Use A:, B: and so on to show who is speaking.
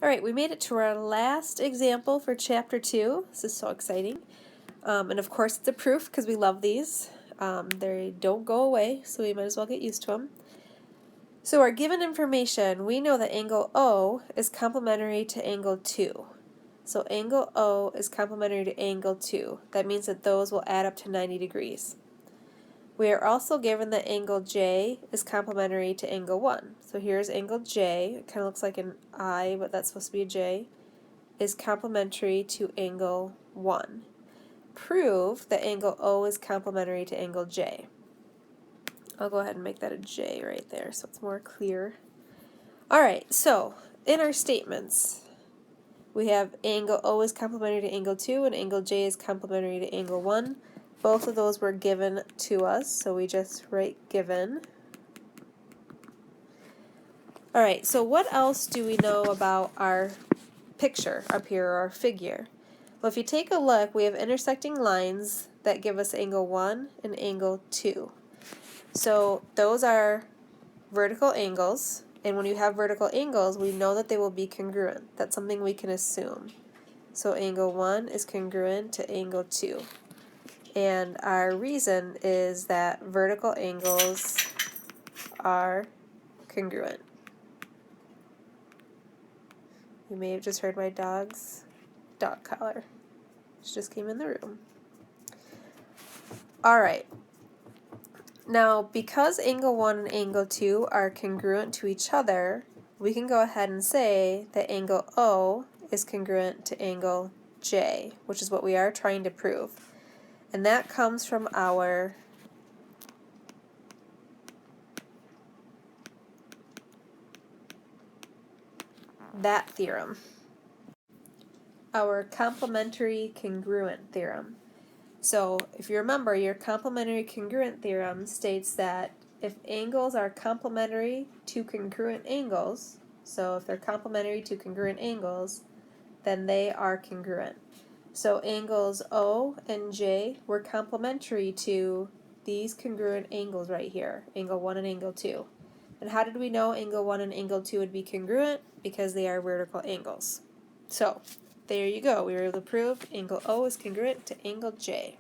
A: Alright, we made it to our last example for chapter 2. This is so exciting. And of course it's a proof because we love these. They don't go away, so we might as well get used to them. So our given information, we know that angle O is complementary to angle 2. So angle O is complementary to angle 2. That means that those will add up to 90 degrees. We are also given that angle J is complementary to angle 1. So here's angle J, it kind of looks like an I, but that's supposed to be a J, is complementary to angle 1. Prove that angle O is complementary to angle J. I'll go ahead and make that a J right there so it's more clear. Alright, so in our statements, we have angle O is complementary to angle 2 and angle J is complementary to angle 1. Both of those were given to us, so we just write given. Alright, so what else do we know about our picture up here, or our figure? Well, if you take a look, we have intersecting lines that give us angle 1 and angle 2. So those are vertical angles, and when you have vertical angles, we know that they will be congruent. That's something we can assume. So angle 1 is congruent to angle 2. And our reason is that vertical angles are congruent. You may have just heard my dog's dog collar. She just came in the room. Alright. Now, because angle 1 and angle 2 are congruent to each other, we can go ahead and say that angle O is congruent to angle J, which is what we are trying to prove. And that comes from that theorem, our complementary congruent theorem. So if you remember, your complementary congruent theorem states that if angles are complementary to congruent angles, so if they're complementary to congruent angles, then they are congruent. So angles O and J were complementary to these congruent angles right here, angle 1 and angle 2. And how did we know angle 1 and angle 2 would be congruent? Because they are vertical angles. So there you go. We were able to prove angle O is congruent to angle J.